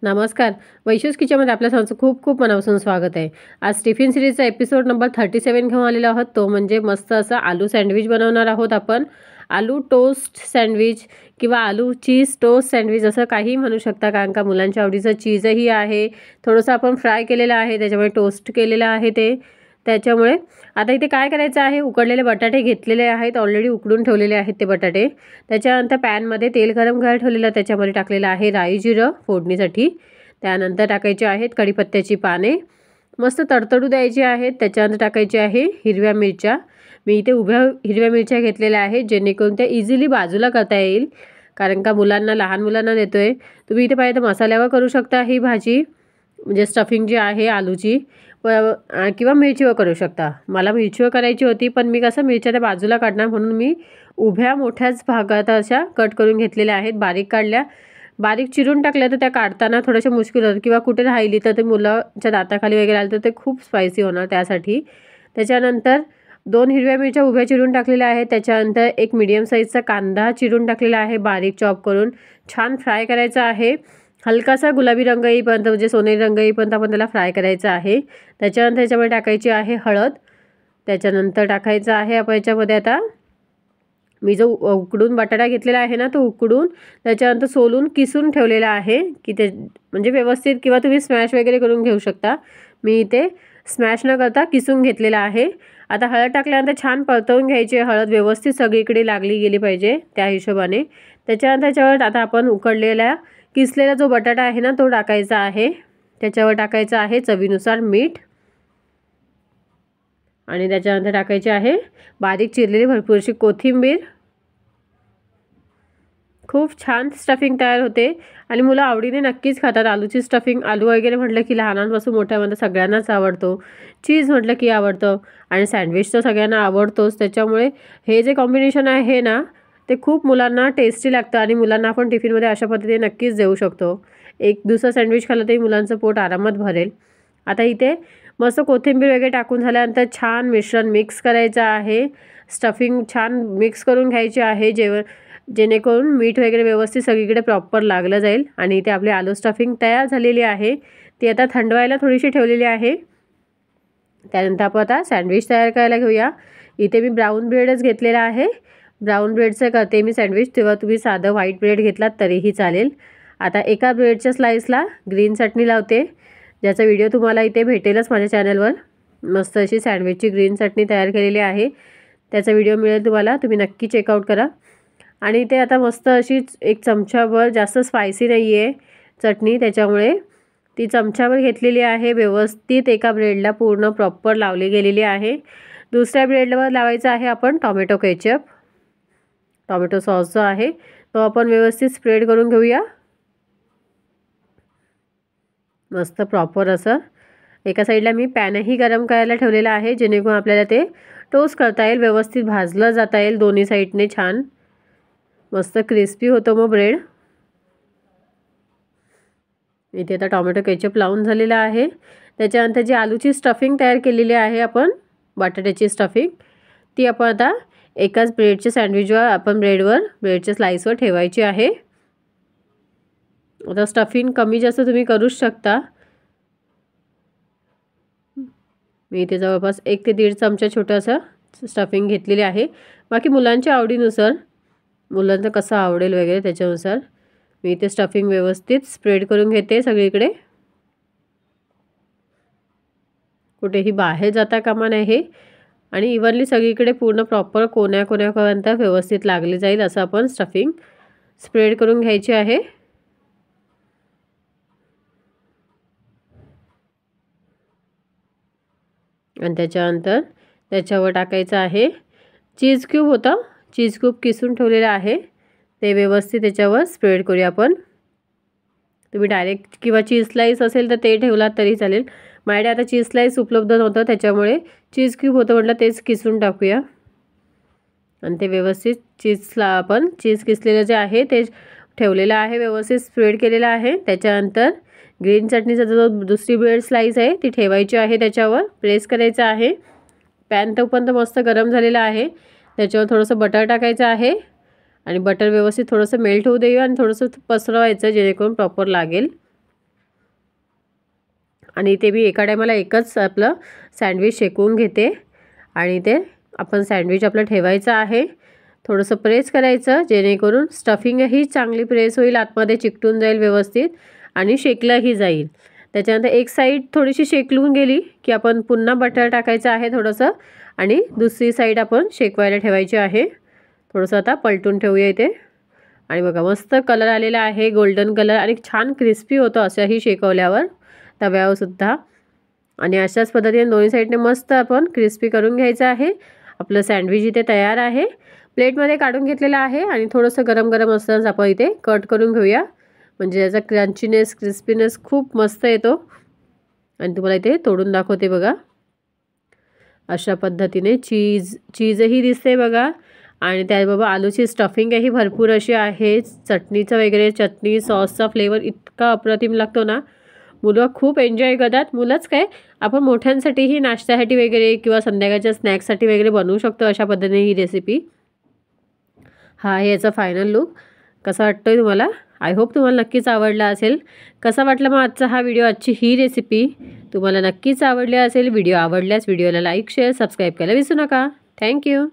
नमस्कार. वैशूज किचनमध्ये आपल्या सर्वांचं खूप खूप मनापासून स्वागत आहे. आज टिफिन सिरीजचा एपिसोड नंबर 37 घेऊन आलेलो आहोत. तो म्हणजे मस्त असा आलू सँडविच बनवणार आहोत आपण. आलू टोस्ट सँडविच किंवा आलू चीज टोस्ट सँडविच असं काहीही म्हणू शकता, कारण का मुलांच्या आवडीचं चीजही आहे. थोडंसं आपण फ्राय केलेलं आहे, त्याच्यामुळे टोस्ट केलेलं आहे ते. त्याच्यामुळे आता इथे काय करायचं आहे, उकडलेले बटाटे घेतलेले आहेत, ऑलरेडी उकडून ठेवलेले आहेत ते बटाटे. त्याच्यानंतर पॅनमध्ये तेल गरम करायला ठेवलेलं, त्याच्यामध्ये टाकलेलं आहे राई जिरं फोडणीसाठी. त्यानंतर टाकायचे आहेत कढीपत्त्याची पाने, मस्त तडतडू द्यायची आहेत. त्याच्यानंतर टाकायचे आहे हिरव्या मिरच्या. मी इथे उभ्या हिरव्या मिरच्या घेतलेल्या आहेत, जेणेकरून त्या इझिली बाजूला करता येईल, कारण का मुलांना, लहान मुलांना देतोय. तुम्ही इथे पाहिजे तर मसाल्यावर करू शकता ही भाजी, म्हणजे स्टफिंग जी आहे आलूची, किंवा मिरचीवर करू शकता. मला मिरचीवर करायची होती, पण मी कसं मिरच्या त्या बाजूला काढणार म्हणून मी उभ्या मोठ्याच भागात अशा कट करून घेतलेल्या आहेत. बारीक काढल्या, बारीक चिरून टाकल्या तर त्या काढताना थोड्याशा मुश्किल होतं, किंवा कुठे राहिली तर ते मुलाच्या दाताखाली वगैरे आलं तर ते खूप स्पायसी होणार त्यासाठी. त्याच्यानंतर 2 हिरव्या मिरच्या उभ्या चिरून टाकलेल्या आहेत. त्याच्यानंतर एक मीडियम साईजचा कांदा चिरून टाकलेला आहे बारीक चॉप करून. छान फ्राय करायचा आहे, हलकासा गुलाबी रंग येईपर्यंत, म्हणजे सोनेरी रंग येईपर्यंत आपण त्याला फ्राय करायचं आहे. त्याच्यानंतर याच्यामध्ये टाकायची आहे हळद. त्याच्यानंतर टाकायचं आहे आपण याच्यामध्ये आता मी जो उकडून बटाटा घेतलेला आहे ना, तो उकडून त्याच्यानंतर सोलून किसून ठेवलेला आहे, की ते म्हणजे व्यवस्थित, किंवा तुम्ही स्मॅश वगैरे करून घेऊ शकता. मी इथे स्मॅश न करता किसून घेतलेला आहे. आता हळद टाकल्यानंतर छान परतवून घ्यायची. हळद व्यवस्थित सगळीकडे लागली गेली पाहिजे त्या हिशोबाने. त्याच्यानंतर त्याच्यावर आता आपण उकडलेला किसलेला जो बटाटा आहे ना, तो टाकायचा आहे. त्याच्यावर टाकायचं आहे चवीनुसार मीठ, आणि त्याच्यानंतर टाकायची आहे बारीक चिरलेली भरपूरशी कोथिंबीर. खूप छान स्टफिंग तयार होते आणि मुलं आवडीने नक्कीच खातात आलूची स्टफिंग. आलू वगैरे म्हटलं की लहानांपासून मोठ्यापर्यंत सगळ्यांनाच आवडतो. चीज म्हटलं की आवडतं, आणि सँडविच तर सगळ्यांना आवडतोच. त्याच्यामुळे हे जे कॉम्बिनेशन आहे ना, ते खूप मुलांना टेस्टी लागतं, आणि मुलांना आपण टिफिनमध्ये अशा पद्धतीने नक्कीच देऊ शकतो. एक दुसरं सँडविच खाल्लं तरी मुलांचं पोट आरामात भरेल. आता इथे मस्त कोथिंबीर वगैरे टाकून झाल्यानंतर छान मिश्रण मिक्स करायचं आहे. स्टफिंग छान मिक्स करून घ्यायची आहे, जेणेकरून मीठ वगैरे व्यवस्थित सगळीकडे प्रॉपर लागलं जाईल. आणि इथे आपली आलू स्टफिंग तयार झालेली आहे. ती आता थंडवायला थोडीशी ठेवलेली आहे. त्यानंतर आपण आता सँडविच तयार करायला घेऊया. इथे मी ब्राऊन ब्रेडच घेतलेला आहे. ब्राऊन ब्रेडचं करते मी सँडविच, तेव्हा तुम्ही साधं व्हाईट ब्रेड घेतलात तरीही चालेल. आता एका ब्रेडच्या स्लाईसला ग्रीन चटणी लावते, ज्याचा व्हिडिओ तुम्हाला इथे भेटेलच माझ्या चॅनलवर. मस्त अशी सँडविचची ग्रीन चटणी तयार केलेली आहे, त्याचा व्हिडिओ मिळेल तुम्हाला, तुम्ही नक्की चेकआउट करा. आणि ते आता मस्त अशी एक चमचाभर, जास्त स्पायसी नाही आहे चटणी, त्याच्यामुळे ती चमचाभर घेतलेली आहे. व्यवस्थित एका ब्रेडला पूर्ण प्रॉपर लावली गेलेली आहे. दुसऱ्या ब्रेडवर लावायचं आहे आपण टॉमॅटो केचप. टॉमॅटो सॉस जो आहे तो आपण व्यवस्थित स्प्रेड करून घेऊया. मस्त प्रॉपर असं एका साईडला मी पॅनही गरम करायला ठेवलेला आहे, जेणेकरून आपल्याला ते टोस्ट करता येईल, व्यवस्थित भाजलं जाता येईल दोन्ही साईडने. छान मस्त क्रिस्पी होतो मग ब्रेड. इथे आता टॉमॅटो केचप लावून झालेला आहे. त्याच्यानंतर जी आलूची स्टफिंग तयार केलेली आहे आपण, बटाट्याची स्टफिंग, ती आपण आता एकाच ब्रेडच्या सँडविचवर, आपण ब्रेडच्या स्लाईसवर ठेवायची आहे. आता स्टफिंग कमी जास्त तुम्ही करूच शकता. मी इथे जवळपास 1 ते 1.5 चमचा छोटासा स्टफिंग घेतलेली आहे. बाकी मुलांच्या आवडीनुसार, मुलांना कसं आवडेल वगैरे त्याच्यानुसार मी इथे स्टफिंग व्यवस्थित स्प्रेड करून घेते सगळीकडे. कुठेही बाहेर जाता कामा नये हे, आणि इव्हनली सगळीकडे पूर्ण प्रॉपर कोण्याकोण्यापर्यंत व्यवस्थित लागले जाईल असं आपण स्टफिंग स्प्रेड करून घ्यायची आहे. आणि त्याच्यानंतर त्याच्यावर टाकायचं आहे चीज क्यूब. होता चीज क्यूब किसून ठेवलेला आहे, ते व्यवस्थित त्याच्यावर स्प्रेड करूया आपण. तुम्ही डायरेक्ट किंवा चीज स्लाईस असेल तर ते ठेवलात तरी चालेल. माझ्याकडे आता चीज स्लाईस उपलब्ध नव्हतं, त्याच्यामुळे चीज क्यूब होतं, म्हटलं तेच किसून टाकूया. आणि ते व्यवस्थित चीजला आपण चीज किसलेलं जे आहे ते ठेवलेलं आहे, व्यवस्थित स्प्रेड केलेलं आहे. त्याच्यानंतर ग्रीन चटणीचा जो दुसरी ब्रेड स्लाईस आहे ती ठेवायची आहे, त्याच्यावर प्रेस करायचं आहे. पॅन तोपर्यंत मस्त गरम झालेला आहे. त्याच्यावर थोडंसं बटर टाकायचं आहे, आणि बटर व्यवस्थित थोडंसं मेल्ट होऊ देऊया, आणि थोडंसं पसरवायचं जेणेकरून प्रॉपर लागेल. आणि ते मी एका टायमाला एकच आपलं सँडविच शेकवून घेते आणि ते आपण सँडविच आपलं ठेवायचं आहे. थोडंसं प्रेस करायचं जेणेकरून स्टफिंगही चांगली प्रेस होईल, आतमध्ये चिकटून जाईल व्यवस्थित आणि शेकलंही जाईल. त्याच्यानंतर एक साईड थोडीशी शेकलून गेली की आपण पुन्हा बटर टाकायचं आहे थोडंसं आणि दुसरी साईड आपण शेकवायला ठेवायची आहे. थोडंसं आता पलटून ठेवूया इथे आणि बघा मस्त कलर आलेला आहे, गोल्डन कलर आणि छान क्रिस्पी होतं असंही शेकवल्यावर तव्यावर सुद्धा. आणि अशाच पद्धतीने दोन्ही साईडने मस्त आपण क्रिस्पी करून घ्यायचं आहे. आपलं सँडविच इथे तयार आहे. प्लेटमध्ये काढून घेतलेलं आहे आणि थोडंसं गरम गरम असतानाच आपण इथे कट करून घेऊया, म्हणजे याचा क्रंचीनेस क्रिस्पीनेस खूप मस्त येतो. आणि तुम्हाला इथे तोडून दाखवते बघा, अशा पद्धतीने चीजही दिसते बघा आणि त्याबरोबर आलूची स्टफिंगही भरपूर अशी आहे. चटणीचं वगैरे चटणी सॉसचा फ्लेवर इतका अप्रतिम लागतो ना, मुलं खूप एन्जॉय करतात. मुलंच काय, आपण मोठ्यांसाठीही नाश्त्यासाठी वगैरे किंवा संध्याकाळच्या स्नॅक्ससाठी वगैरे बनवू शकतो अशा पद्धतीने ही रेसिपी. हा आहे याचा फायनल लुक. कसा वाटतोय तुम्हाला? आय होप तुम्हाला नक्कीच आवडला असेल. कसा वाटला मग आजचा हा व्हिडिओ, आजची ही रेसिपी तुम्हाला नक्कीच आवडली असेल. व्हिडिओ आवडल्यास व्हिडिओला लाईक शेअर सबस्क्राईब करायला विसरू नका. थँक्यू.